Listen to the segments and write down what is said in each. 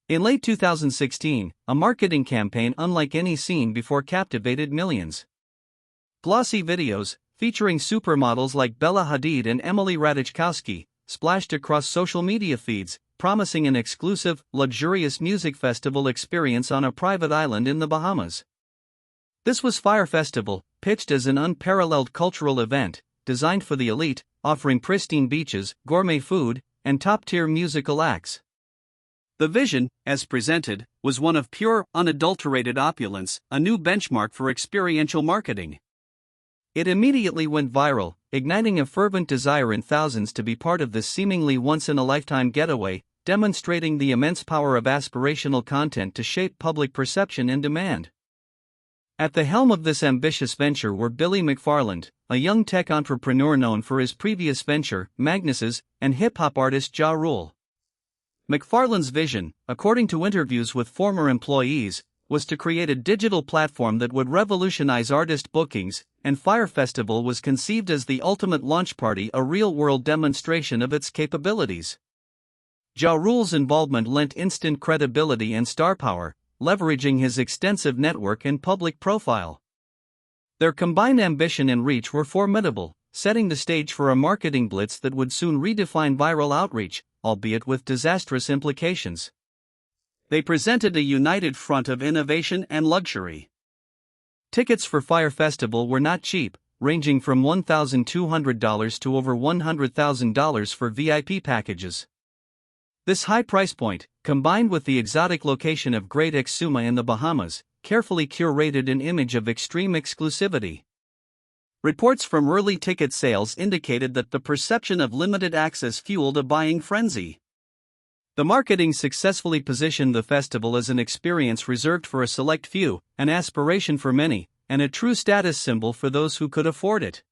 In late 2016, a marketing campaign unlike any seen before captivated millions. Glossy videos, featuring supermodels like Bella Hadid and Emily Ratajkowski, splashed across social media feeds, promising an exclusive, luxurious music festival experience on a private island in the Bahamas. This was Fyre Festival, pitched as an unparalleled cultural event, designed for the elite, offering pristine beaches, gourmet food, and top-tier musical acts. The vision, as presented, was one of pure, unadulterated opulence, a new benchmark for experiential marketing. It immediately went viral, igniting a fervent desire in thousands to be part of this seemingly once-in-a-lifetime getaway, demonstrating the immense power of aspirational content to shape public perception and demand. At the helm of this ambitious venture were Billy McFarland, a young tech entrepreneur known for his previous venture, Magnus's, and hip-hop artist Ja Rule. McFarland's vision, according to interviews with former employees, was to create a digital platform that would revolutionize artist bookings, and Fyre Festival was conceived as the ultimate launch party, a real-world demonstration of its capabilities. Ja Rule's involvement lent instant credibility and star power, leveraging his extensive network and public profile. Their combined ambition and reach were formidable, setting the stage for a marketing blitz that would soon redefine viral outreach, albeit with disastrous implications. They presented a united front of innovation and luxury. Tickets for Fyre Festival were not cheap, ranging from $1,200 to over $100,000 for VIP packages. This high price point, combined with the exotic location of Great Exuma in the Bahamas, carefully curated an image of extreme exclusivity. Reports from early ticket sales indicated that the perception of limited access fueled a buying frenzy. The marketing successfully positioned the festival as an experience reserved for a select few, an aspiration for many, and a true status symbol for those who could afford it.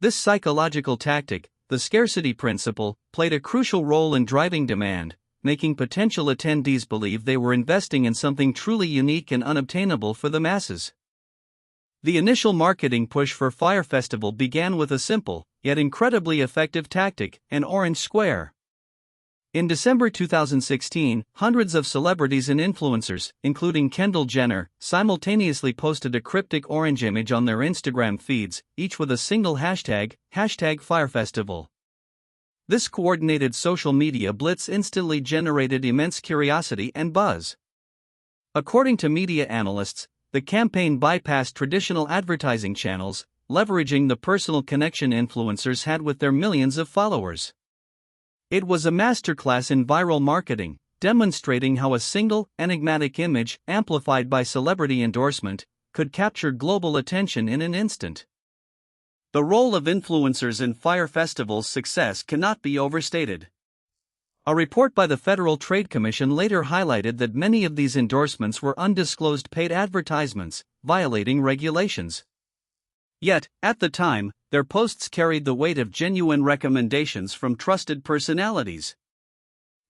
This psychological tactic, the scarcity principle, played a crucial role in driving demand, making potential attendees believe they were investing in something truly unique and unobtainable for the masses. The initial marketing push for Fyre Festival began with a simple, yet incredibly effective tactic: an orange square. In December 2016, hundreds of celebrities and influencers, including Kendall Jenner, simultaneously posted a cryptic orange image on their Instagram feeds, each with a single hashtag, #FyreFestival. This coordinated social media blitz instantly generated immense curiosity and buzz. According to media analysts, the campaign bypassed traditional advertising channels, leveraging the personal connection influencers had with their millions of followers. It was a masterclass in viral marketing, demonstrating how a single, enigmatic image, amplified by celebrity endorsement, could capture global attention in an instant. The role of influencers in Fyre Festival's success cannot be overstated. A report by the Federal Trade Commission later highlighted that many of these endorsements were undisclosed paid advertisements, violating regulations. Yet, at the time, their posts carried the weight of genuine recommendations from trusted personalities.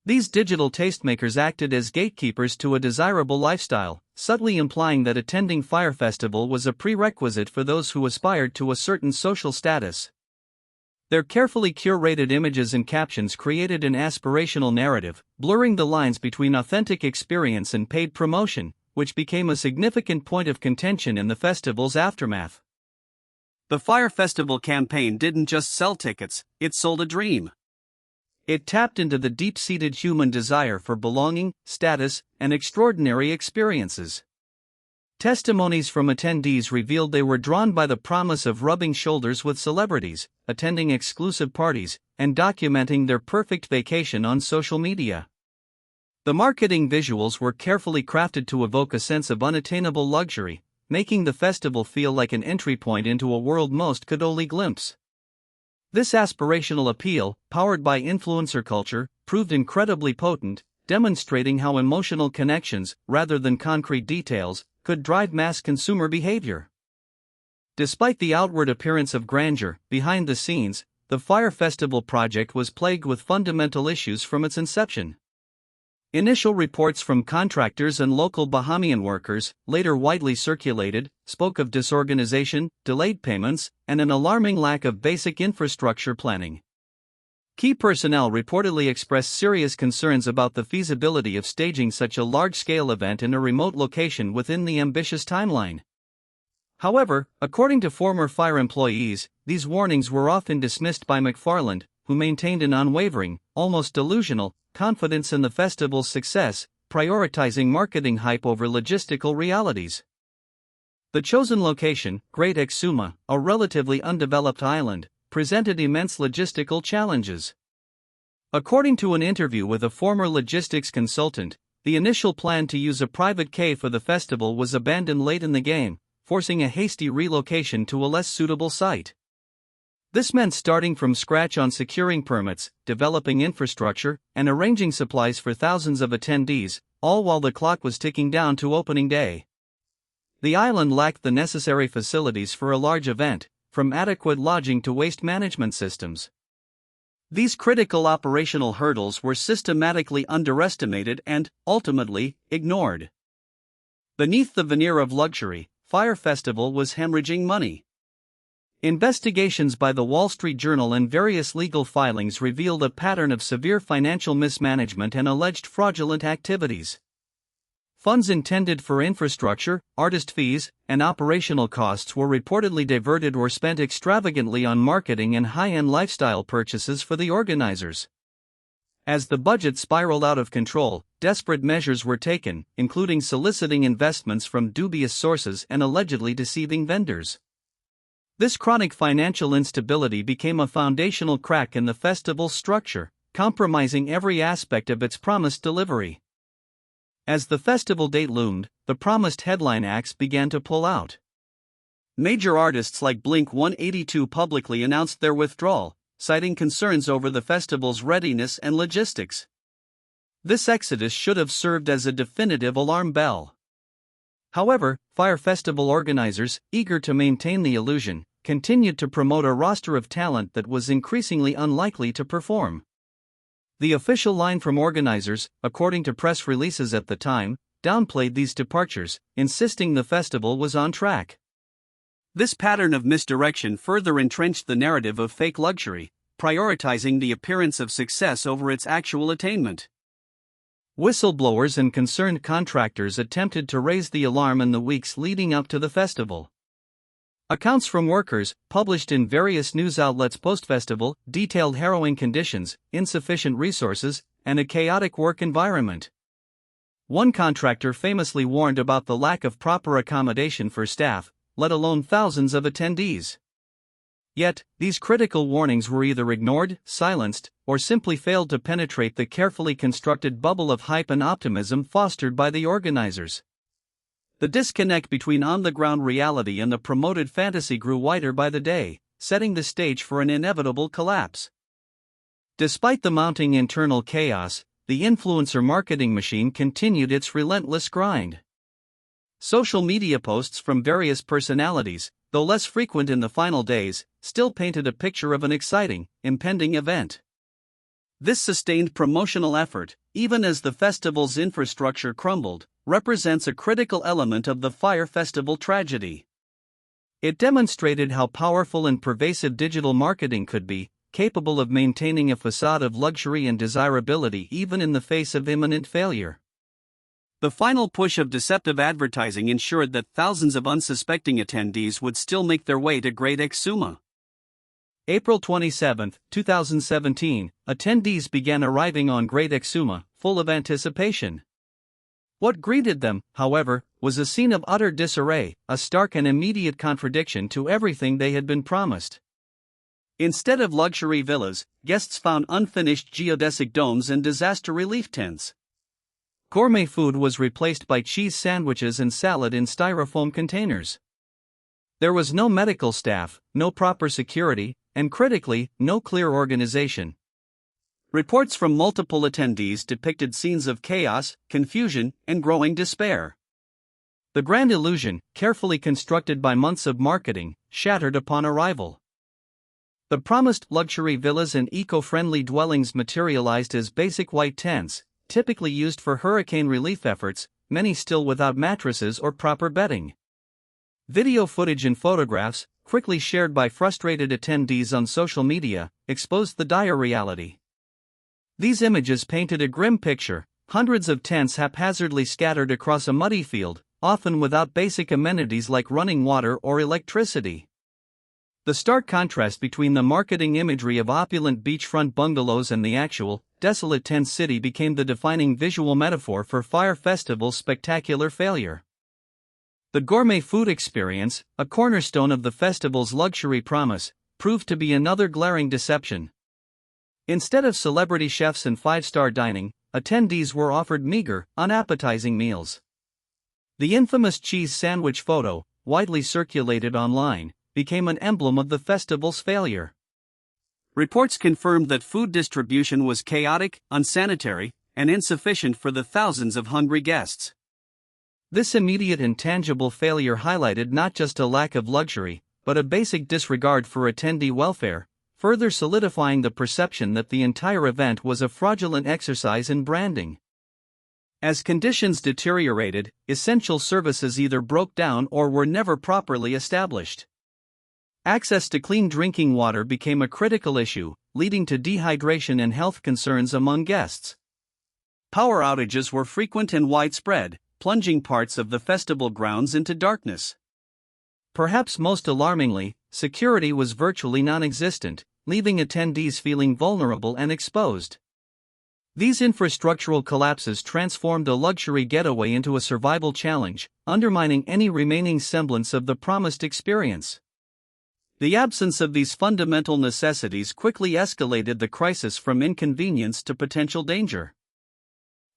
These digital tastemakers acted as gatekeepers to a desirable lifestyle, subtly implying that attending Fyre Festival was a prerequisite for those who aspired to a certain social status. Their carefully curated images and captions created an aspirational narrative, blurring the lines between authentic experience and paid promotion, which became a significant point of contention in the festival's aftermath. The Fyre Festival campaign didn't just sell tickets, it sold a dream. It tapped into the deep-seated human desire for belonging, status, and extraordinary experiences. Testimonies from attendees revealed they were drawn by the promise of rubbing shoulders with celebrities, attending exclusive parties, and documenting their perfect vacation on social media. The marketing visuals were carefully crafted to evoke a sense of unattainable luxury, making the festival feel like an entry point into a world most could only glimpse. This aspirational appeal, powered by influencer culture, proved incredibly potent, demonstrating how emotional connections, rather than concrete details, could drive mass consumer behavior. Despite the outward appearance of grandeur, behind the scenes, the Fyre Festival project was plagued with fundamental issues from its inception. Initial reports from contractors and local Bahamian workers, later widely circulated, spoke of disorganization, delayed payments, and an alarming lack of basic infrastructure planning. Key personnel reportedly expressed serious concerns about the feasibility of staging such a large-scale event in a remote location within the ambitious timeline. However, according to former Fyre employees, these warnings were often dismissed by McFarland, who maintained an unwavering, almost delusional, confidence in the festival's success, prioritizing marketing hype over logistical realities. The chosen location, Great Exuma, a relatively undeveloped island, presented immense logistical challenges. According to an interview with a former logistics consultant, the initial plan to use a private quay for the festival was abandoned late in the game, forcing a hasty relocation to a less suitable site. This meant starting from scratch on securing permits, developing infrastructure, and arranging supplies for thousands of attendees, all while the clock was ticking down to opening day. The island lacked the necessary facilities for a large event, from adequate lodging to waste management systems. These critical operational hurdles were systematically underestimated and, ultimately, ignored. Beneath the veneer of luxury, Fyre Festival was hemorrhaging money. Investigations by the Wall Street Journal and various legal filings revealed a pattern of severe financial mismanagement and alleged fraudulent activities. Funds intended for infrastructure, artist fees, and operational costs were reportedly diverted or spent extravagantly on marketing and high-end lifestyle purchases for the organizers. As the budget spiraled out of control, desperate measures were taken, including soliciting investments from dubious sources and allegedly deceiving vendors. This chronic financial instability became a foundational crack in the festival's structure, compromising every aspect of its promised delivery. As the festival date loomed, the promised headline acts began to pull out. Major artists like Blink-182 publicly announced their withdrawal, citing concerns over the festival's readiness and logistics. This exodus should have served as a definitive alarm bell. However, Fyre Festival organizers, eager to maintain the illusion, continued to promote a roster of talent that was increasingly unlikely to perform. The official line from organizers, according to press releases at the time, downplayed these departures, insisting the festival was on track. This pattern of misdirection further entrenched the narrative of fake luxury, prioritizing the appearance of success over its actual attainment. Whistleblowers and concerned contractors attempted to raise the alarm in the weeks leading up to the festival. Accounts from workers, published in various news outlets post-festival, detailed harrowing conditions, insufficient resources, and a chaotic work environment. One contractor famously warned about the lack of proper accommodation for staff, let alone thousands of attendees. Yet, these critical warnings were either ignored, silenced, or simply failed to penetrate the carefully constructed bubble of hype and optimism fostered by the organizers. The disconnect between on-the-ground reality and the promoted fantasy grew wider by the day, setting the stage for an inevitable collapse. Despite the mounting internal chaos, the influencer marketing machine continued its relentless grind. Social media posts from various personalities, though less frequent in the final days, still painted a picture of an exciting, impending event. This sustained promotional effort, even as the festival's infrastructure crumbled, represents a critical element of the Fyre Festival tragedy. It demonstrated how powerful and pervasive digital marketing could be, capable of maintaining a facade of luxury and desirability even in the face of imminent failure. The final push of deceptive advertising ensured that thousands of unsuspecting attendees would still make their way to Great Exuma. April 27, 2017, attendees began arriving on Great Exuma, full of anticipation. What greeted them, however, was a scene of utter disarray, a stark and immediate contradiction to everything they had been promised. Instead of luxury villas, guests found unfinished geodesic domes and disaster relief tents. Gourmet food was replaced by cheese sandwiches and salad in styrofoam containers. There was no medical staff, no proper security, and critically, no clear organization. Reports from multiple attendees depicted scenes of chaos, confusion, and growing despair. The grand illusion, carefully constructed by months of marketing, shattered upon arrival. The promised luxury villas and eco-friendly dwellings materialized as basic white tents, typically used for hurricane relief efforts, many still without mattresses or proper bedding. Video footage and photographs, quickly shared by frustrated attendees on social media, exposed the dire reality. These images painted a grim picture: hundreds of tents haphazardly scattered across a muddy field, often without basic amenities like running water or electricity. The stark contrast between the marketing imagery of opulent beachfront bungalows and the actual, desolate tent city became the defining visual metaphor for Fyre Festival's spectacular failure. The gourmet food experience, a cornerstone of the festival's luxury promise, proved to be another glaring deception. Instead of celebrity chefs and five-star dining, attendees were offered meager, unappetizing meals. The infamous cheese sandwich photo, widely circulated online, became an emblem of the festival's failure. Reports confirmed that food distribution was chaotic, unsanitary, and insufficient for the thousands of hungry guests. This immediate and tangible failure highlighted not just a lack of luxury, but a basic disregard for attendee welfare, further solidifying the perception that the entire event was a fraudulent exercise in branding. As conditions deteriorated, essential services either broke down or were never properly established. Access to clean drinking water became a critical issue, leading to dehydration and health concerns among guests. Power outages were frequent and widespread, plunging parts of the festival grounds into darkness. Perhaps most alarmingly, security was virtually non-existent, leaving attendees feeling vulnerable and exposed. These infrastructural collapses transformed a luxury getaway into a survival challenge, undermining any remaining semblance of the promised experience. The absence of these fundamental necessities quickly escalated the crisis from inconvenience to potential danger.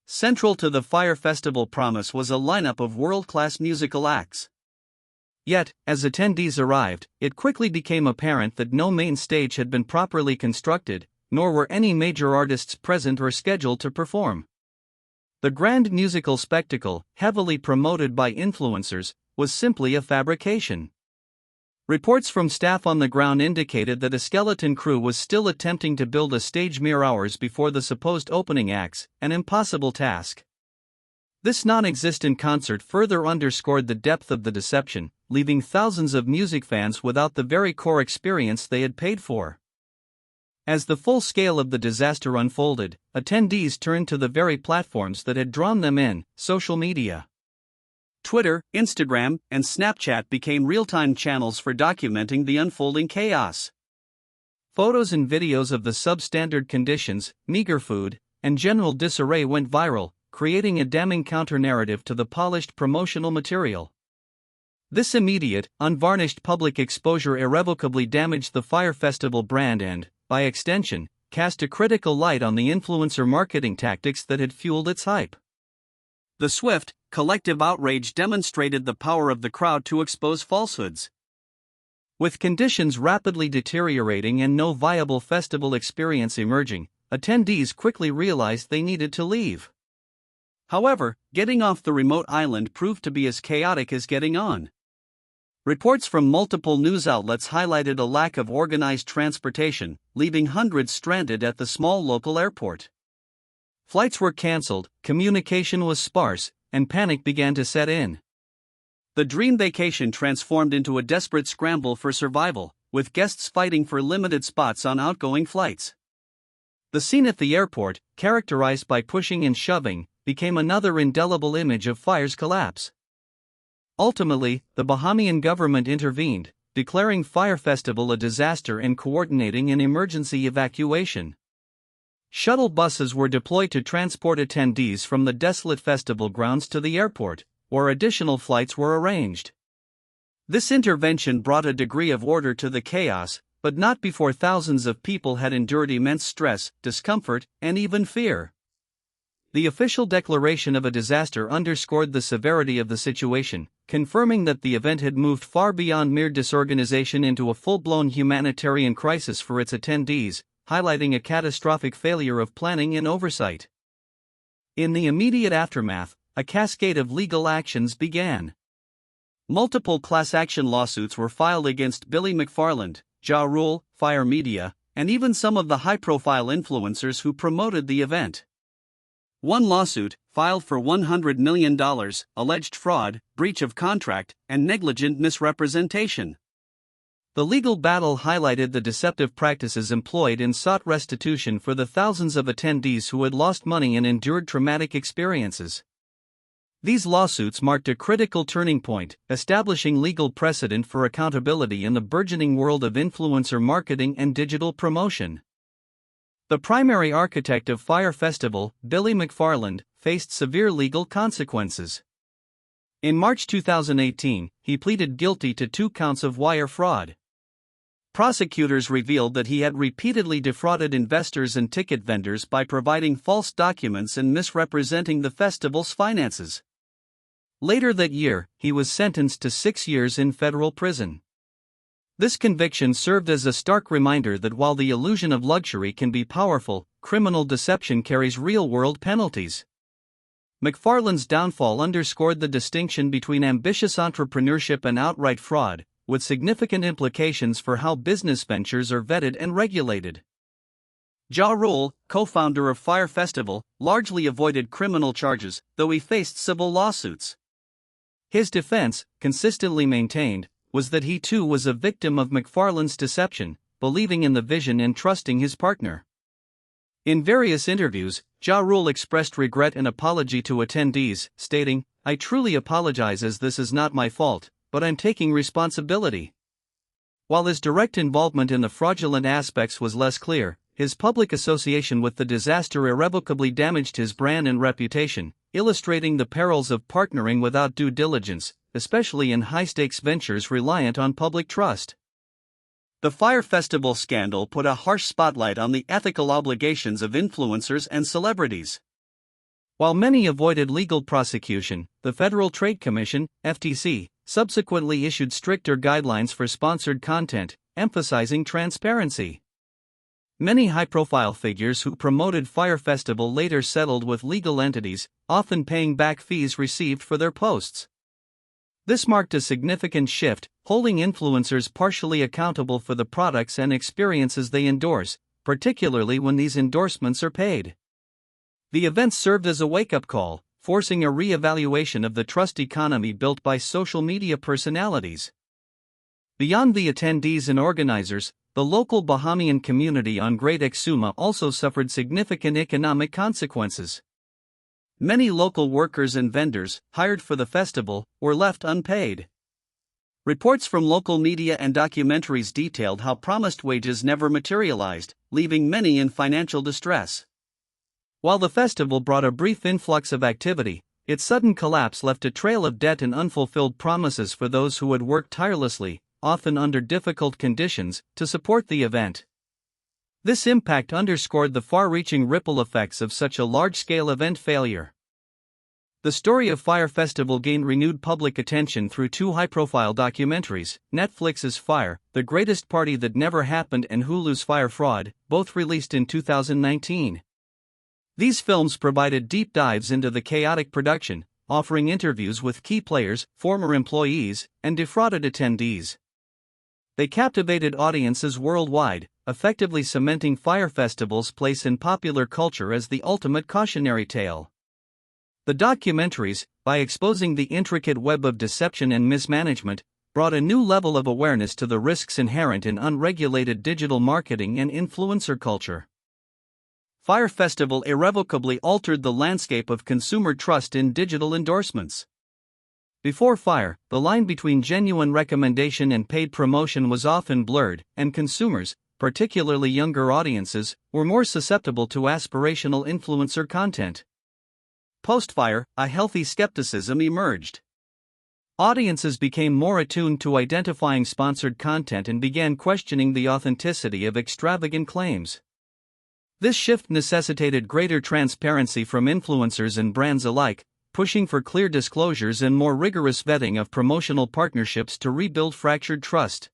Central to the Fyre Festival promise was a lineup of world-class musical acts. Yet, as attendees arrived, it quickly became apparent that no main stage had been properly constructed, nor were any major artists present or scheduled to perform. The grand musical spectacle, heavily promoted by influencers, was simply a fabrication. Reports from staff on the ground indicated that a skeleton crew was still attempting to build a stage mere hours before the supposed opening acts, an impossible task. This non-existent concert further underscored the depth of the deception, leaving thousands of music fans without the very core experience they had paid for. As the full scale of the disaster unfolded, attendees turned to the very platforms that had drawn them in: social media. Twitter, Instagram, and Snapchat became real-time channels for documenting the unfolding chaos. Photos and videos of the substandard conditions, meager food, and general disarray went viral, creating a damning counter-narrative to the polished promotional material. This immediate, unvarnished public exposure irrevocably damaged the Fyre Festival brand and, by extension, cast a critical light on the influencer marketing tactics that had fueled its hype. The swift, collective outrage demonstrated the power of the crowd to expose falsehoods. With conditions rapidly deteriorating and no viable festival experience emerging, attendees quickly realized they needed to leave. However, getting off the remote island proved to be as chaotic as getting on. Reports from multiple news outlets highlighted a lack of organized transportation, leaving hundreds stranded at the small local airport. Flights were cancelled, communication was sparse, and panic began to set in. The dream vacation transformed into a desperate scramble for survival, with guests fighting for limited spots on outgoing flights. The scene at the airport, characterized by pushing and shoving, became another indelible image of Fyre's collapse. Ultimately, the Bahamian government intervened, declaring Fyre Festival a disaster and coordinating an emergency evacuation. Shuttle buses were deployed to transport attendees from the desolate festival grounds to the airport, where additional flights were arranged. This intervention brought a degree of order to the chaos, but not before thousands of people had endured immense stress, discomfort, and even fear. The official declaration of a disaster underscored the severity of the situation, confirming that the event had moved far beyond mere disorganization into a full-blown humanitarian crisis for its attendees, highlighting a catastrophic failure of planning and oversight. In the immediate aftermath, a cascade of legal actions began. Multiple class action lawsuits were filed against Billy McFarland, Ja Rule, Fyre Media, and even some of the high-profile influencers who promoted the event. One lawsuit, filed for $100 million, alleged fraud, breach of contract, and negligent misrepresentation. The legal battle highlighted the deceptive practices employed and sought restitution for the thousands of attendees who had lost money and endured traumatic experiences. These lawsuits marked a critical turning point, establishing legal precedent for accountability in the burgeoning world of influencer marketing and digital promotion. The primary architect of Fyre Festival, Billy McFarland, faced severe legal consequences. In March 2018, he pleaded guilty to 2 counts of wire fraud. Prosecutors revealed that he had repeatedly defrauded investors and ticket vendors by providing false documents and misrepresenting the festival's finances. Later that year, he was sentenced to 6 years in federal prison. This conviction served as a stark reminder that while the illusion of luxury can be powerful, criminal deception carries real-world penalties. McFarland's downfall underscored the distinction between ambitious entrepreneurship and outright fraud, with significant implications for how business ventures are vetted and regulated. Ja Rule, co-founder of Fyre Festival, largely avoided criminal charges, though he faced civil lawsuits. His defense, consistently maintained, was that he too was a victim of McFarland's deception, believing in the vision and trusting his partner. In various interviews, Ja Rule expressed regret and apology to attendees, stating, "I truly apologize as this is not my fault, but I'm taking responsibility." While his direct involvement in the fraudulent aspects was less clear, his public association with the disaster irrevocably damaged his brand and reputation, illustrating the perils of partnering without due diligence, especially in high-stakes ventures reliant on public trust. The Fyre Festival scandal put a harsh spotlight on the ethical obligations of influencers and celebrities. While many avoided legal prosecution, the Federal Trade Commission, FTC, subsequently issued stricter guidelines for sponsored content, emphasizing transparency. Many high-profile figures who promoted Fyre Festival later settled with legal entities, often paying back fees received for their posts. This marked a significant shift, holding influencers partially accountable for the products and experiences they endorse, particularly when these endorsements are paid. The event served as a wake-up call, forcing a re-evaluation of the trust economy built by social media personalities. Beyond the attendees and organizers, the local Bahamian community on Great Exuma also suffered significant economic consequences. Many local workers and vendors, hired for the festival, were left unpaid. Reports from local media and documentaries detailed how promised wages never materialized, leaving many in financial distress. While the festival brought a brief influx of activity, its sudden collapse left a trail of debt and unfulfilled promises for those who had worked tirelessly, often under difficult conditions, to support the event. This impact underscored the far-reaching ripple effects of such a large-scale event failure. The story of Fyre Festival gained renewed public attention through 2 high-profile documentaries, Netflix's Fyre, The Greatest Party That Never Happened, and Hulu's Fyre Fraud, both released in 2019. These films provided deep dives into the chaotic production, offering interviews with key players, former employees, and defrauded attendees. They captivated audiences worldwide, effectively cementing Fyre Festival's place in popular culture as the ultimate cautionary tale. The documentaries, by exposing the intricate web of deception and mismanagement, brought a new level of awareness to the risks inherent in unregulated digital marketing and influencer culture. Fyre Festival irrevocably altered the landscape of consumer trust in digital endorsements. Before Fyre, the line between genuine recommendation and paid promotion was often blurred, and consumers, particularly younger audiences, were more susceptible to aspirational influencer content. Post-Fyre, a healthy skepticism emerged. Audiences became more attuned to identifying sponsored content and began questioning the authenticity of extravagant claims. This shift necessitated greater transparency from influencers and brands alike, pushing for clear disclosures and more rigorous vetting of promotional partnerships to rebuild fractured trust.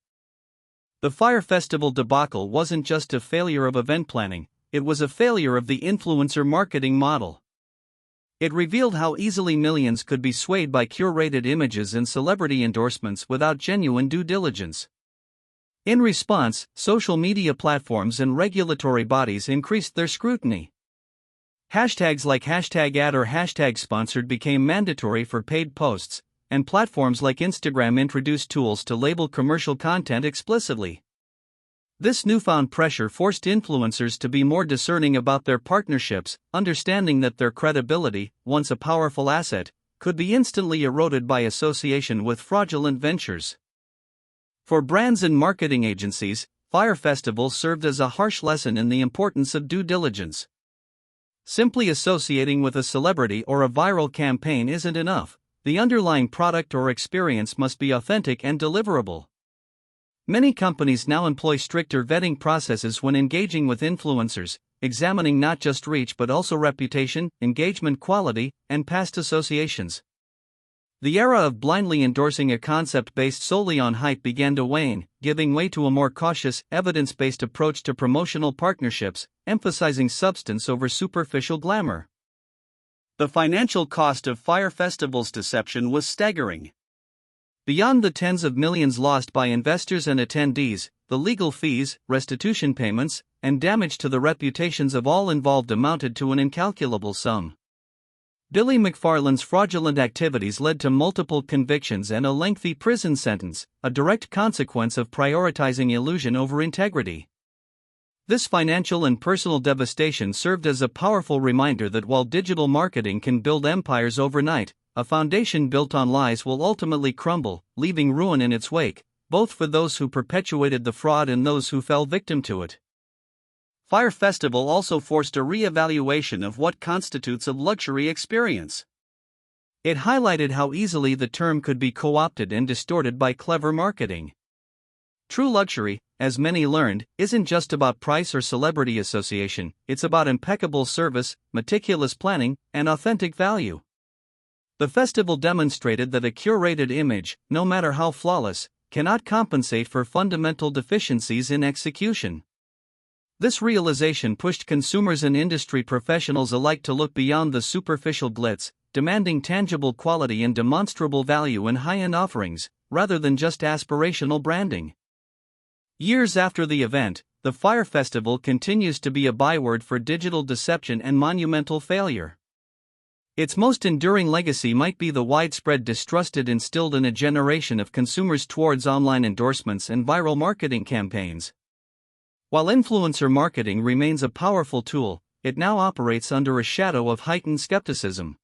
The Fyre Festival debacle wasn't just a failure of event planning, it was a failure of the influencer marketing model. It revealed how easily millions could be swayed by curated images and celebrity endorsements without genuine due diligence. In response, social media platforms and regulatory bodies increased their scrutiny. Hashtags like #ad or #sponsored became mandatory for paid posts, and platforms like Instagram introduced tools to label commercial content explicitly. This newfound pressure forced influencers to be more discerning about their partnerships, understanding that their credibility, once a powerful asset, could be instantly eroded by association with fraudulent ventures. For brands and marketing agencies, Fyre Festival served as a harsh lesson in the importance of due diligence. Simply associating with a celebrity or a viral campaign isn't enough. The underlying product or experience must be authentic and deliverable. Many companies now employ stricter vetting processes when engaging with influencers, examining not just reach but also reputation, engagement quality, and past associations. The era of blindly endorsing a concept based solely on hype began to wane, giving way to a more cautious, evidence-based approach to promotional partnerships, emphasizing substance over superficial glamour. The financial cost of Fyre Festival's deception was staggering. Beyond the tens of millions lost by investors and attendees, the legal fees, restitution payments, and damage to the reputations of all involved amounted to an incalculable sum. Billy McFarland's fraudulent activities led to multiple convictions and a lengthy prison sentence, a direct consequence of prioritizing illusion over integrity. This financial and personal devastation served as a powerful reminder that while digital marketing can build empires overnight, a foundation built on lies will ultimately crumble, leaving ruin in its wake, both for those who perpetuated the fraud and those who fell victim to it. Fyre Festival also forced a re-evaluation of what constitutes a luxury experience. It highlighted how easily the term could be co-opted and distorted by clever marketing. True luxury, as many learned, isn't just about price or celebrity association, it's about impeccable service, meticulous planning, and authentic value. The festival demonstrated that a curated image, no matter how flawless, cannot compensate for fundamental deficiencies in execution. This realization pushed consumers and industry professionals alike to look beyond the superficial glitz, demanding tangible quality and demonstrable value in high-end offerings, rather than just aspirational branding. Years after the event, the Fyre Festival continues to be a byword for digital deception and monumental failure. Its most enduring legacy might be the widespread distrust it instilled in a generation of consumers towards online endorsements and viral marketing campaigns. While influencer marketing remains a powerful tool, it now operates under a shadow of heightened skepticism.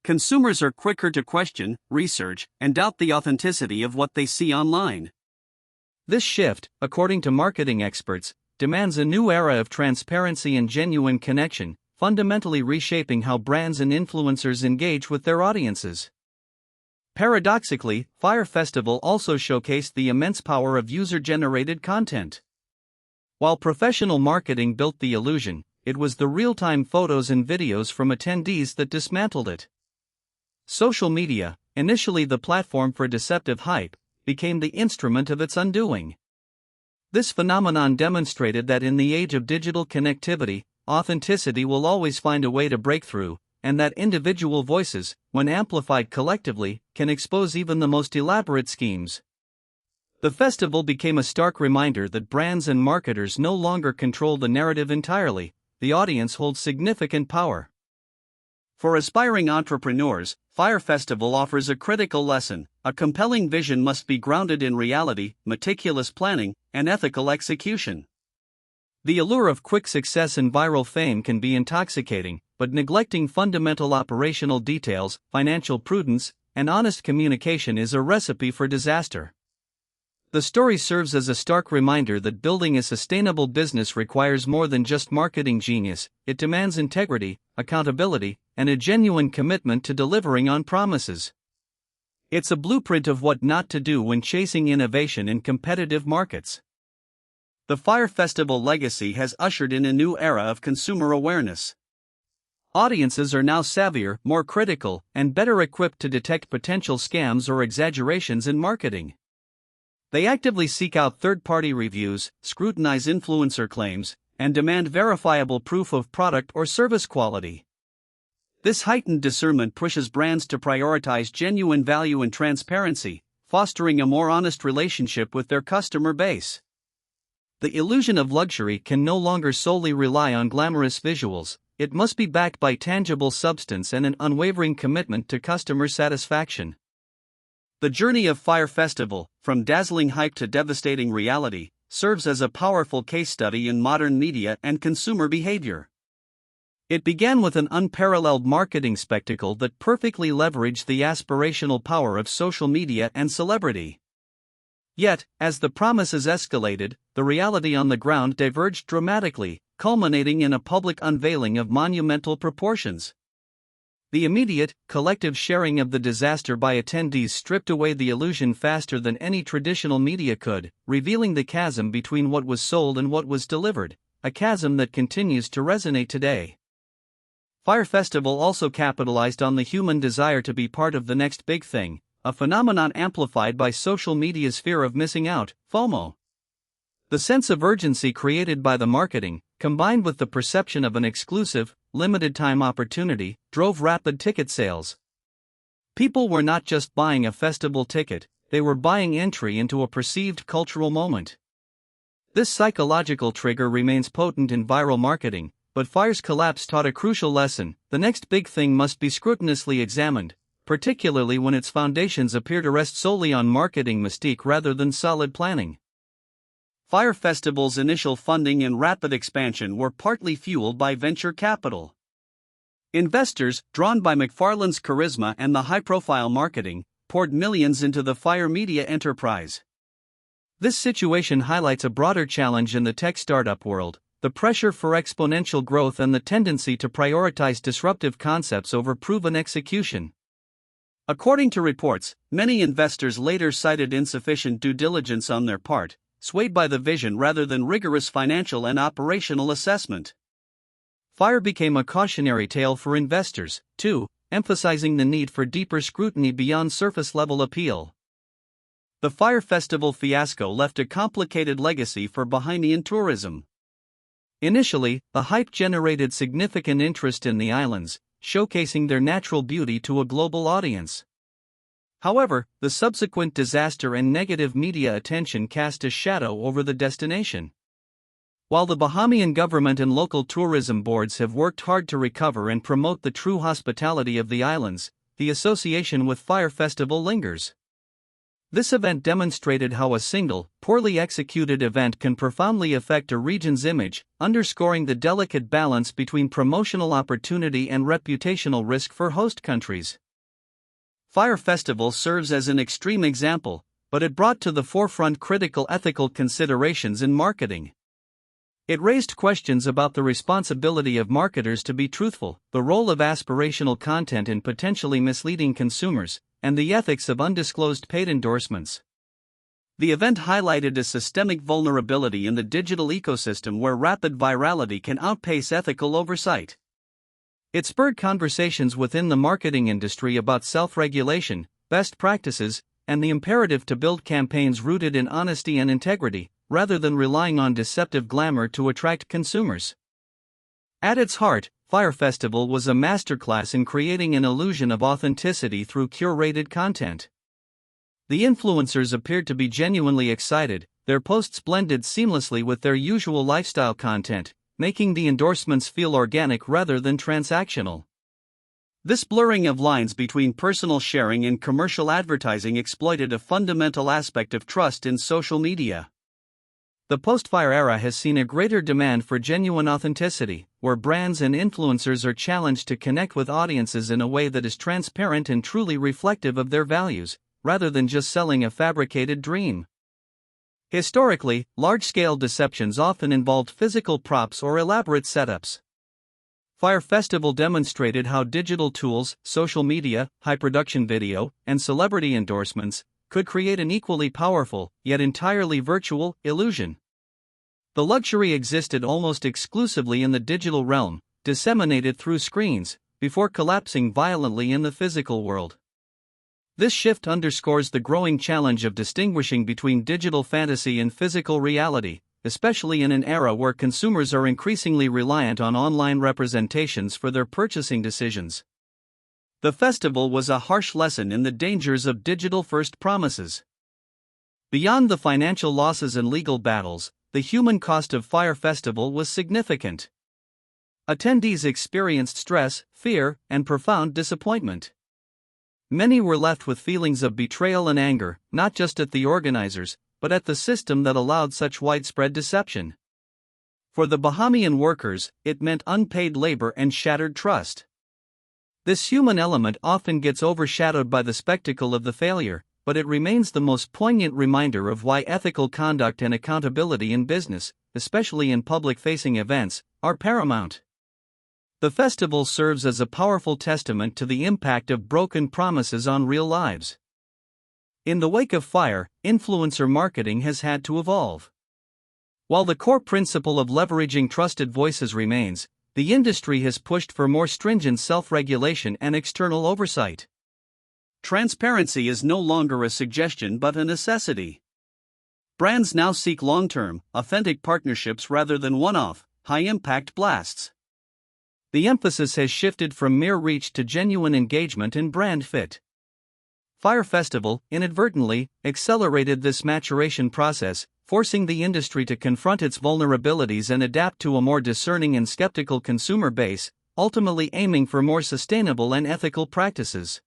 Consumers are quicker to question, research, and doubt the authenticity of what they see online. This shift, according to marketing experts, demands a new era of transparency and genuine connection, fundamentally reshaping how brands and influencers engage with their audiences. Paradoxically, Fyre Festival also showcased the immense power of user-generated content. While professional marketing built the illusion, it was the real-time photos and videos from attendees that dismantled it. Social media, initially the platform for deceptive hype, became the instrument of its undoing. This phenomenon demonstrated that in the age of digital connectivity, authenticity will always find a way to break through, and that individual voices, when amplified collectively, can expose even the most elaborate schemes. The festival became a stark reminder that brands and marketers no longer control the narrative entirely, the audience holds significant power. For aspiring entrepreneurs, Fyre Festival offers a critical lesson: a compelling vision must be grounded in reality, meticulous planning, and ethical execution. The allure of quick success and viral fame can be intoxicating, but neglecting fundamental operational details, financial prudence, and honest communication is a recipe for disaster. The story serves as a stark reminder that building a sustainable business requires more than just marketing genius. It demands integrity, accountability, and a genuine commitment to delivering on promises. It's a blueprint of what not to do when chasing innovation in competitive markets. The Fyre Festival legacy has ushered in a new era of consumer awareness. Audiences are now savvier, more critical, and better equipped to detect potential scams or exaggerations in marketing. They actively seek out third-party reviews, scrutinize influencer claims, and demand verifiable proof of product or service quality. This heightened discernment pushes brands to prioritize genuine value and transparency, fostering a more honest relationship with their customer base. The illusion of luxury can no longer solely rely on glamorous visuals, it must be backed by tangible substance and an unwavering commitment to customer satisfaction. The journey of Fyre Festival, from dazzling hype to devastating reality, serves as a powerful case study in modern media and consumer behavior. It began with an unparalleled marketing spectacle that perfectly leveraged the aspirational power of social media and celebrity. Yet, as the promises escalated, the reality on the ground diverged dramatically, culminating in a public unveiling of monumental proportions. The immediate, collective sharing of the disaster by attendees stripped away the illusion faster than any traditional media could, revealing the chasm between what was sold and what was delivered, a chasm that continues to resonate today. Fyre Festival also capitalized on the human desire to be part of the next big thing, a phenomenon amplified by social media's fear of missing out, FOMO. The sense of urgency created by the marketing, combined with the perception of an exclusive, limited-time opportunity, drove rapid ticket sales. People were not just buying a festival ticket, they were buying entry into a perceived cultural moment. This psychological trigger remains potent in viral marketing, but Fyre's collapse taught a crucial lesson: the next big thing must be scrupulously examined, particularly when its foundations appear to rest solely on marketing mystique rather than solid planning. Fyre Festival's initial funding and rapid expansion were partly fueled by venture capital. Investors, drawn by McFarlane's charisma and the high-profile marketing, poured millions into the Fyre media enterprise. This situation highlights a broader challenge in the tech startup world: the pressure for exponential growth and the tendency to prioritize disruptive concepts over proven execution. According to reports, many investors later cited insufficient due diligence on their part, swayed by the vision rather than rigorous financial and operational assessment. Fyre became a cautionary tale for investors, too, emphasizing the need for deeper scrutiny beyond surface-level appeal. The Fyre Festival fiasco left a complicated legacy for Bahamian tourism. Initially, the hype generated significant interest in the islands, showcasing their natural beauty to a global audience. However, the subsequent disaster and negative media attention cast a shadow over the destination. While the Bahamian government and local tourism boards have worked hard to recover and promote the true hospitality of the islands, the association with Fyre Festival lingers. This event demonstrated how a single, poorly executed event can profoundly affect a region's image, underscoring the delicate balance between promotional opportunity and reputational risk for host countries. Fyre Festival serves as an extreme example, but it brought to the forefront critical ethical considerations in marketing. It raised questions about the responsibility of marketers to be truthful, the role of aspirational content in potentially misleading consumers, and the ethics of undisclosed paid endorsements. The event highlighted a systemic vulnerability in the digital ecosystem where rapid virality can outpace ethical oversight. It spurred conversations within the marketing industry about self-regulation, best practices, and the imperative to build campaigns rooted in honesty and integrity, rather than relying on deceptive glamour to attract consumers. At its heart, Fyre Festival was a masterclass in creating an illusion of authenticity through curated content. The influencers appeared to be genuinely excited, their posts blended seamlessly with their usual lifestyle content, making the endorsements feel organic rather than transactional. This blurring of lines between personal sharing and commercial advertising exploited a fundamental aspect of trust in social media. The post-Fyre era has seen a greater demand for genuine authenticity, where brands and influencers are challenged to connect with audiences in a way that is transparent and truly reflective of their values, rather than just selling a fabricated dream. Historically, large-scale deceptions often involved physical props or elaborate setups. Fyre Festival demonstrated how digital tools, social media, high-production video, and celebrity endorsements could create an equally powerful, yet entirely virtual, illusion. The luxury existed almost exclusively in the digital realm, disseminated through screens, before collapsing violently in the physical world. This shift underscores the growing challenge of distinguishing between digital fantasy and physical reality, especially in an era where consumers are increasingly reliant on online representations for their purchasing decisions. The festival was a harsh lesson in the dangers of digital-first promises. Beyond the financial losses and legal battles, the human cost of Fyre Festival was significant. Attendees experienced stress, fear, and profound disappointment. Many were left with feelings of betrayal and anger, not just at the organizers, but at the system that allowed such widespread deception. For the Bahamian workers, it meant unpaid labor and shattered trust. This human element often gets overshadowed by the spectacle of the failure, but it remains the most poignant reminder of why ethical conduct and accountability in business, especially in public-facing events, are paramount. The festival serves as a powerful testament to the impact of broken promises on real lives. In the wake of Fyre, influencer marketing has had to evolve. While the core principle of leveraging trusted voices remains, the industry has pushed for more stringent self-regulation and external oversight. Transparency is no longer a suggestion but a necessity. Brands now seek long-term, authentic partnerships rather than one-off, high-impact blasts. The emphasis has shifted from mere reach to genuine engagement and brand fit. Fyre Festival, inadvertently, accelerated this maturation process, forcing the industry to confront its vulnerabilities and adapt to a more discerning and skeptical consumer base, ultimately aiming for more sustainable and ethical practices.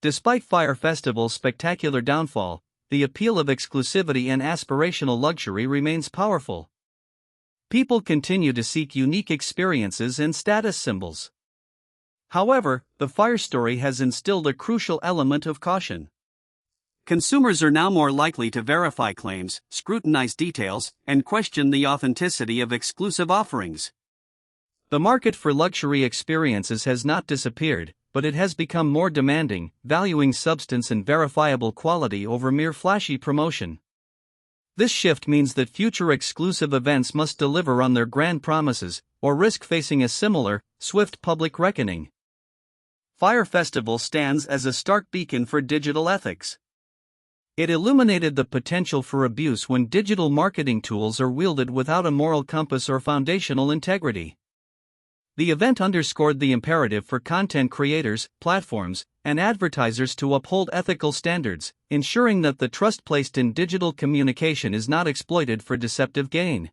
Despite Fyre Festival's spectacular downfall, the appeal of exclusivity and aspirational luxury remains powerful. People continue to seek unique experiences and status symbols. However, the Fyre story has instilled a crucial element of caution. Consumers are now more likely to verify claims, scrutinize details, and question the authenticity of exclusive offerings. The market for luxury experiences has not disappeared, but it has become more demanding, valuing substance and verifiable quality over mere flashy promotion. This shift means that future exclusive events must deliver on their grand promises, or risk facing a similar, swift public reckoning. Fyre Festival stands as a stark beacon for digital ethics. It illuminated the potential for abuse when digital marketing tools are wielded without a moral compass or foundational integrity. The event underscored the imperative for content creators, platforms, and advertisers to uphold ethical standards, ensuring that the trust placed in digital communication is not exploited for deceptive gain.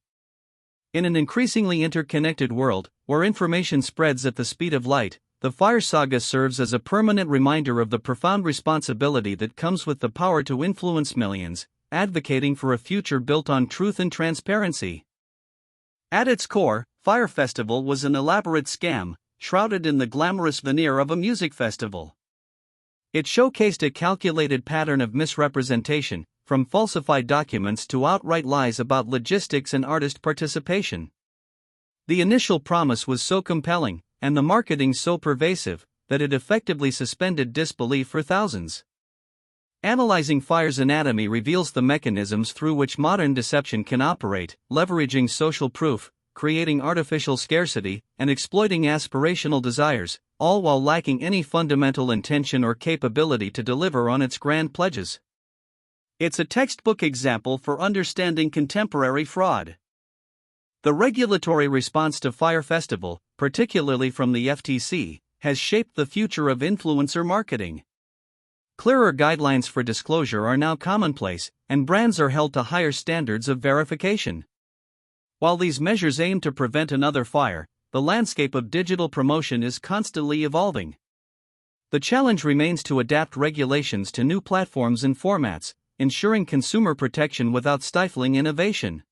In an increasingly interconnected world, where information spreads at the speed of light, the Fyre saga serves as a permanent reminder of the profound responsibility that comes with the power to influence millions, advocating for a future built on truth and transparency. At its core, Fyre Festival was an elaborate scam, shrouded in the glamorous veneer of a music festival. It showcased a calculated pattern of misrepresentation, from falsified documents to outright lies about logistics and artist participation. The initial promise was so compelling, and the marketing so pervasive, that it effectively suspended disbelief for thousands. Analyzing Fyre's anatomy reveals the mechanisms through which modern deception can operate, leveraging social proof, creating artificial scarcity, and exploiting aspirational desires, all while lacking any fundamental intention or capability to deliver on its grand pledges. It's a textbook example for understanding contemporary fraud. The regulatory response to Fyre Festival, particularly from the FTC, has shaped the future of influencer marketing. Clearer guidelines for disclosure are now commonplace, and brands are held to higher standards of verification. While these measures aim to prevent another Fyre, the landscape of digital promotion is constantly evolving. The challenge remains to adapt regulations to new platforms and formats, ensuring consumer protection without stifling innovation.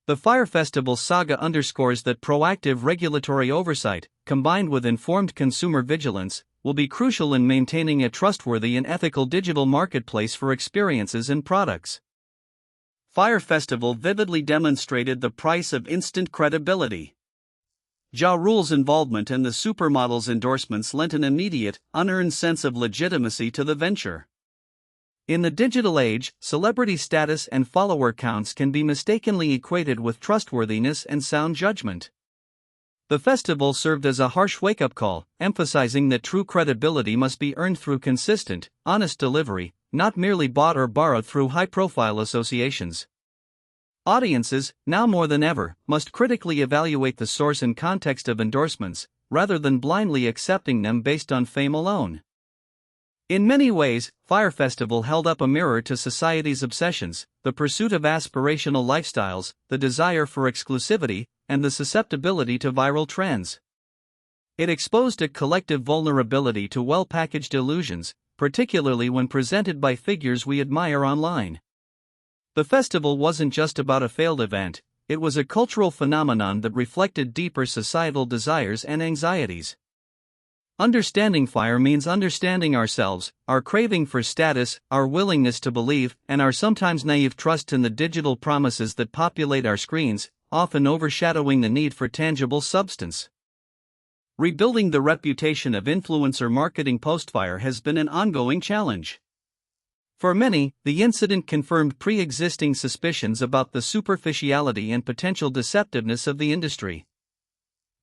The Fyre Festival saga underscores that proactive regulatory oversight, combined with informed consumer vigilance, will be crucial in maintaining a trustworthy and ethical digital marketplace for experiences and products. Fyre Festival vividly demonstrated the price of instant credibility. Ja Rule's involvement and the supermodel's endorsements lent an immediate, unearned sense of legitimacy to the venture. In the digital age, celebrity status and follower counts can be mistakenly equated with trustworthiness and sound judgment. The festival served as a harsh wake-up call, emphasizing that true credibility must be earned through consistent, honest delivery, not merely bought or borrowed through high-profile associations. Audiences, now more than ever, must critically evaluate the source and context of endorsements, rather than blindly accepting them based on fame alone. In many ways, Fyre Festival held up a mirror to society's obsessions, the pursuit of aspirational lifestyles, the desire for exclusivity, and the susceptibility to viral trends. It exposed a collective vulnerability to well-packaged illusions, particularly when presented by figures we admire online. The festival wasn't just about a failed event, it was a cultural phenomenon that reflected deeper societal desires and anxieties. Understanding Fyre means understanding ourselves, our craving for status, our willingness to believe, and our sometimes naive trust in the digital promises that populate our screens, often overshadowing the need for tangible substance. Rebuilding the reputation of influencer marketing post-Fyre has been an ongoing challenge. For many, the incident confirmed pre-existing suspicions about the superficiality and potential deceptiveness of the industry.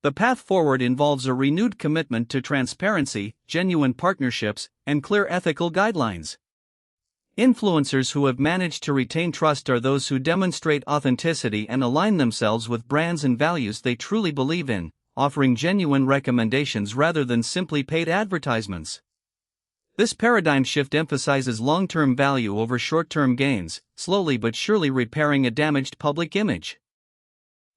The path forward involves a renewed commitment to transparency, genuine partnerships, and clear ethical guidelines. Influencers who have managed to retain trust are those who demonstrate authenticity and align themselves with brands and values they truly believe in, offering genuine recommendations rather than simply paid advertisements. This paradigm shift emphasizes long-term value over short-term gains, slowly but surely repairing a damaged public image.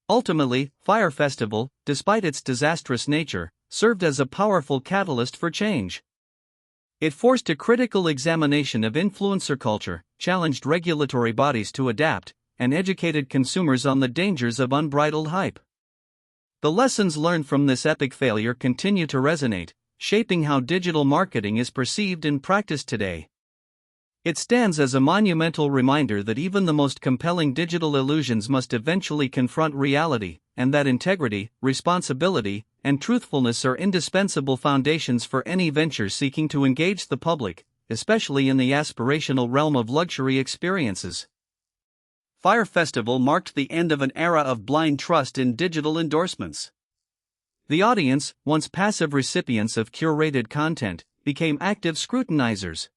Ultimately, Fyre Festival, despite its disastrous nature, served as a powerful catalyst for change. It forced a critical examination of influencer culture, challenged regulatory bodies to adapt, and educated consumers on the dangers of unbridled hype. The lessons learned from this epic failure continue to resonate, shaping how digital marketing is perceived and practiced today. It stands as a monumental reminder that even the most compelling digital illusions must eventually confront reality, and that integrity, responsibility, and truthfulness are indispensable foundations for any venture seeking to engage the public, especially in the aspirational realm of luxury experiences. Fyre Festival marked the end of an era of blind trust in digital endorsements. The audience, once passive recipients of curated content, became active scrutinizers.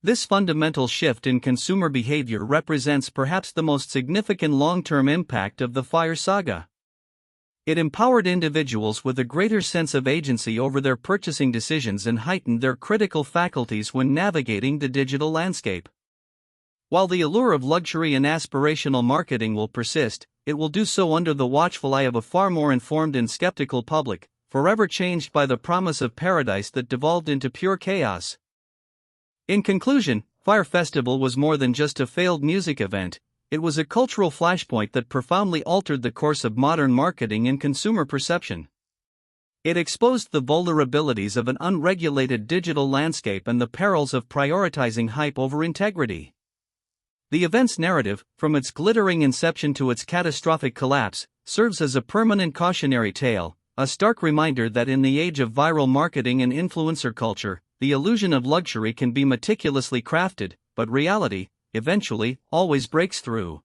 This fundamental shift in consumer behavior represents perhaps the most significant long-term impact of the Fyre saga. It empowered individuals with a greater sense of agency over their purchasing decisions and heightened their critical faculties when navigating the digital landscape. While the allure of luxury and aspirational marketing will persist, it will do so under the watchful eye of a far more informed and skeptical public, forever changed by the promise of paradise that devolved into pure chaos. In conclusion, Fyre Festival was more than just a failed music event, it was a cultural flashpoint that profoundly altered the course of modern marketing and consumer perception. It exposed the vulnerabilities of an unregulated digital landscape and the perils of prioritizing hype over integrity. The event's narrative, from its glittering inception to its catastrophic collapse, serves as a permanent cautionary tale, a stark reminder that in the age of viral marketing and influencer culture, the illusion of luxury can be meticulously crafted, but reality, eventually, always breaks through.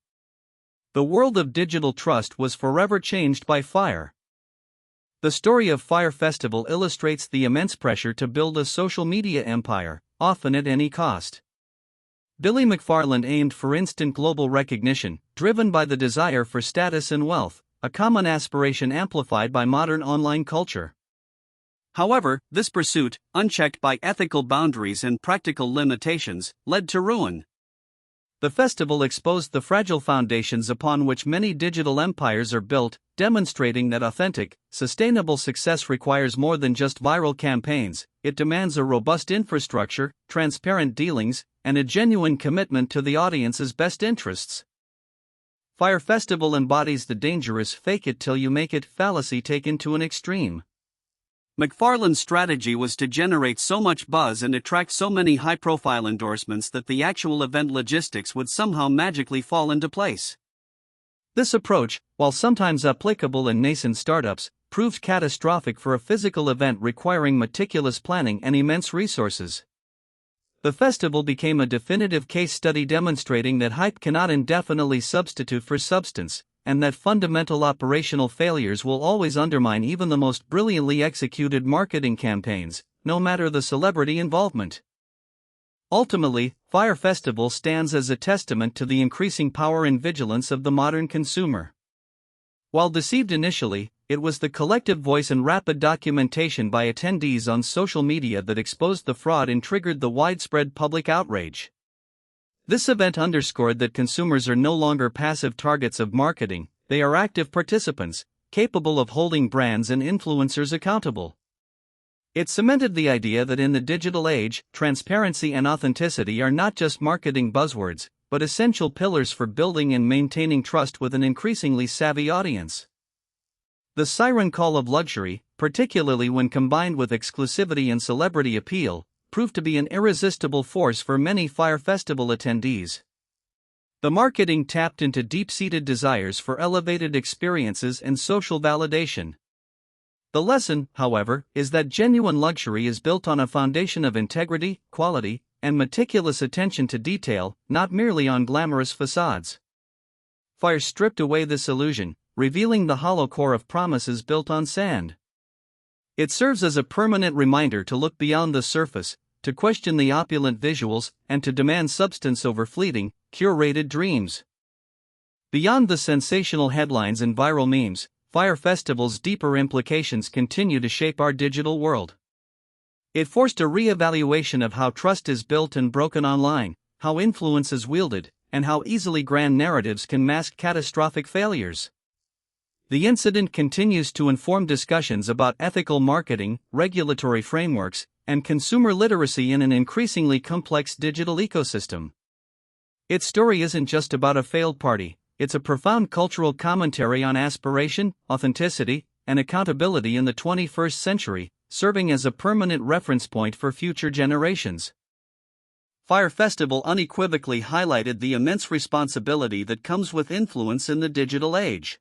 The world of digital trust was forever changed by Fyre. The story of Fyre Festival illustrates the immense pressure to build a social media empire, often at any cost. Billy McFarland aimed for instant global recognition, driven by the desire for status and wealth, a common aspiration amplified by modern online culture. However, this pursuit, unchecked by ethical boundaries and practical limitations, led to ruin. The festival exposed the fragile foundations upon which many digital empires are built, demonstrating that authentic, sustainable success requires more than just viral campaigns. It demands a robust infrastructure, transparent dealings, and a genuine commitment to the audience's best interests. Fyre Festival embodies the dangerous fake it till you make it fallacy taken to an extreme. McFarland's strategy was to generate so much buzz and attract so many high-profile endorsements that the actual event logistics would somehow magically fall into place. This approach, while sometimes applicable in nascent startups, proved catastrophic for a physical event requiring meticulous planning and immense resources. The festival became a definitive case study demonstrating that hype cannot indefinitely substitute for substance, and that fundamental operational failures will always undermine even the most brilliantly executed marketing campaigns, no matter the celebrity involvement. Ultimately, Fyre Festival stands as a testament to the increasing power and vigilance of the modern consumer. While deceived initially, it was the collective voice and rapid documentation by attendees on social media that exposed the fraud and triggered the widespread public outrage. This event underscored that consumers are no longer passive targets of marketing, they are active participants, capable of holding brands and influencers accountable. It cemented the idea that in the digital age, transparency and authenticity are not just marketing buzzwords, but essential pillars for building and maintaining trust with an increasingly savvy audience. The siren call of luxury, particularly when combined with exclusivity and celebrity appeal, proved to be an irresistible force for many Fyre Festival attendees. The marketing tapped into deep-seated desires for elevated experiences and social validation. The lesson, however, is that genuine luxury is built on a foundation of integrity, quality, and meticulous attention to detail, not merely on glamorous facades. Fyre stripped away this illusion, revealing the hollow core of promises built on sand. It serves as a permanent reminder to look beyond the surface, to question the opulent visuals, and to demand substance over fleeting, curated dreams. Beyond the sensational headlines and viral memes, Fyre Festival's deeper implications continue to shape our digital world. It forced a re-evaluation of how trust is built and broken online, how influence is wielded, and how easily grand narratives can mask catastrophic failures. The incident continues to inform discussions about ethical marketing, regulatory frameworks, and consumer literacy in an increasingly complex digital ecosystem. Its story isn't just about a failed party, it's a profound cultural commentary on aspiration, authenticity, and accountability in the 21st century, serving as a permanent reference point for future generations. Fyre Festival unequivocally highlighted the immense responsibility that comes with influence in the digital age.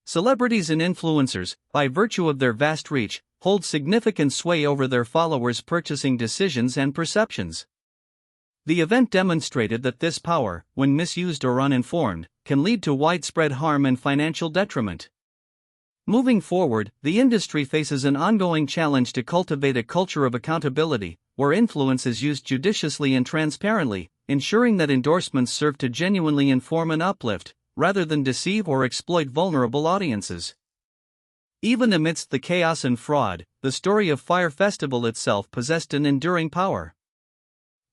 Celebrities and influencers, by virtue of their vast reach, hold significant sway over their followers' purchasing decisions and perceptions. The event demonstrated that this power, when misused or uninformed, can lead to widespread harm and financial detriment. Moving forward, the industry faces an ongoing challenge to cultivate a culture of accountability, where influence is used judiciously and transparently, ensuring that endorsements serve to genuinely inform and uplift, rather than deceive or exploit vulnerable audiences. Even amidst the chaos and fraud, the story of Fyre Festival itself possessed an enduring power.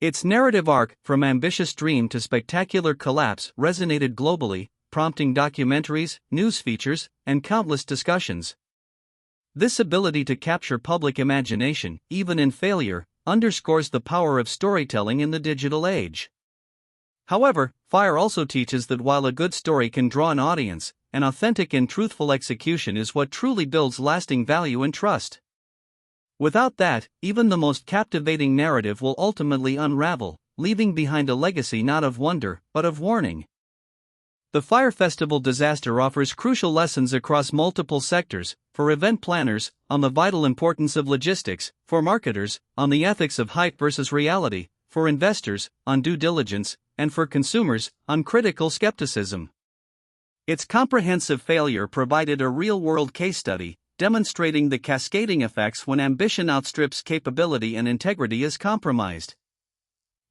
Its narrative arc, from ambitious dream to spectacular collapse, resonated globally, prompting documentaries, news features, and countless discussions. This ability to capture public imagination, even in failure, underscores the power of storytelling in the digital age. However, Fyre also teaches that while a good story can draw an audience, an authentic and truthful execution is what truly builds lasting value and trust. Without that, even the most captivating narrative will ultimately unravel, leaving behind a legacy not of wonder, but of warning. The Fyre Festival disaster offers crucial lessons across multiple sectors: for event planners, on the vital importance of logistics; for marketers, on the ethics of hype versus reality; for investors, on due diligence; and for consumers, on critical skepticism. Its comprehensive failure provided a real-world case study, demonstrating the cascading effects when ambition outstrips capability and integrity is compromised.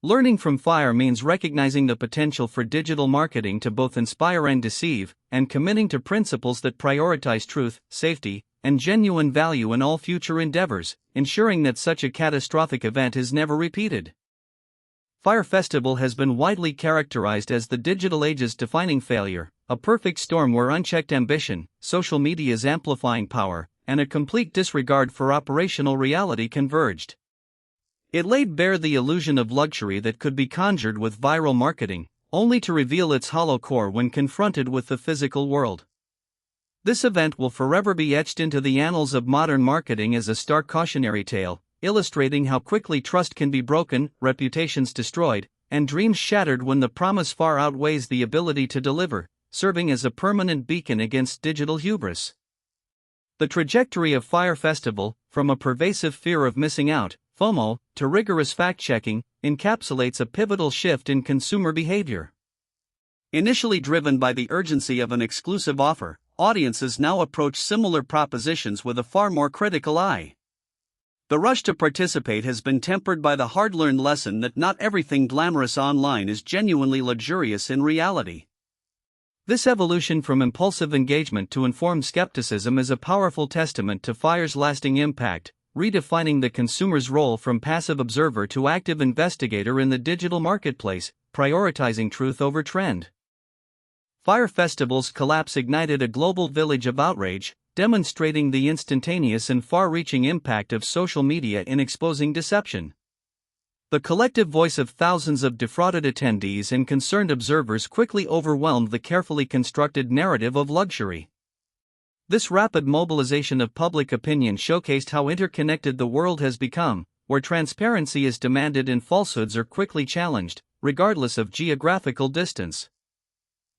Learning from Fyre means recognizing the potential for digital marketing to both inspire and deceive, and committing to principles that prioritize truth, safety, and genuine value in all future endeavors, ensuring that such a catastrophic event is never repeated. Fyre Festival has been widely characterized as the digital age's defining failure, a perfect storm where unchecked ambition, social media's amplifying power, and a complete disregard for operational reality converged. It laid bare the illusion of luxury that could be conjured with viral marketing, only to reveal its hollow core when confronted with the physical world. This event will forever be etched into the annals of modern marketing as a stark cautionary tale, illustrating how quickly trust can be broken, reputations destroyed, and dreams shattered when the promise far outweighs the ability to deliver, serving as a permanent beacon against digital hubris. The trajectory of Fyre Festival, from a pervasive fear of missing out, FOMO, to rigorous fact-checking, encapsulates a pivotal shift in consumer behavior. Initially driven by the urgency of an exclusive offer, audiences now approach similar propositions with a far more critical eye. The rush to participate has been tempered by the hard-learned lesson that not everything glamorous online is genuinely luxurious in reality. This evolution from impulsive engagement to informed skepticism is a powerful testament to Fyre's lasting impact, redefining the consumer's role from passive observer to active investigator in the digital marketplace, prioritizing truth over trend. Fyre Festival's collapse ignited a global village of outrage, demonstrating the instantaneous and far-reaching impact of social media in exposing deception. The collective voice of thousands of defrauded attendees and concerned observers quickly overwhelmed the carefully constructed narrative of luxury. This rapid mobilization of public opinion showcased how interconnected the world has become, where transparency is demanded and falsehoods are quickly challenged, regardless of geographical distance.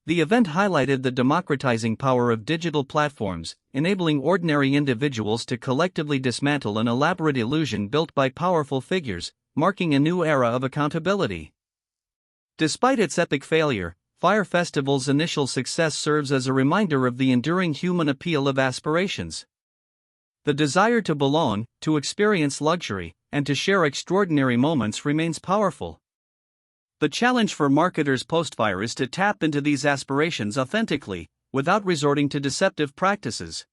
The event highlighted the democratizing power of digital platforms, enabling ordinary individuals to collectively dismantle an elaborate illusion built by powerful figures, marking a new era of accountability. Despite its epic failure, Fyre Festival's initial success serves as a reminder of the enduring human appeal of aspirations. The desire to belong, to experience luxury, and to share extraordinary moments remains powerful. The challenge for marketers post-Fyre is to tap into these aspirations authentically, without resorting to deceptive practices.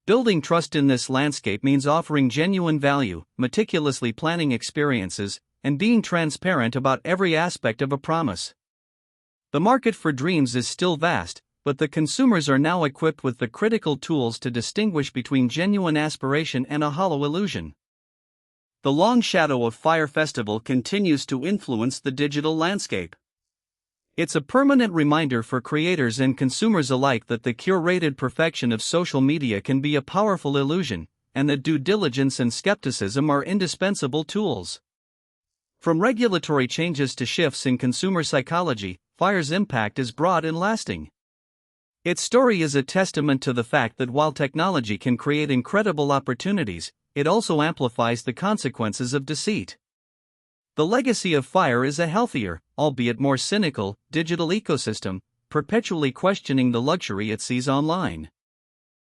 Building trust in this landscape means offering genuine value, meticulously planning experiences, and being transparent about every aspect of a promise. The market for dreams is still vast, but the consumers are now equipped with the critical tools to distinguish between genuine aspiration and a hollow illusion. The long shadow of Fyre Festival continues to influence the digital landscape. It's a permanent reminder for creators and consumers alike that the curated perfection of social media can be a powerful illusion, and that due diligence and skepticism are indispensable tools. From regulatory changes to shifts in consumer psychology, Fyre's impact is broad and lasting. Its story is a testament to the fact that while technology can create incredible opportunities, it also amplifies the consequences of deceit. The legacy of Fyre is a healthier, albeit more cynical, digital ecosystem, perpetually questioning the luxury it sees online.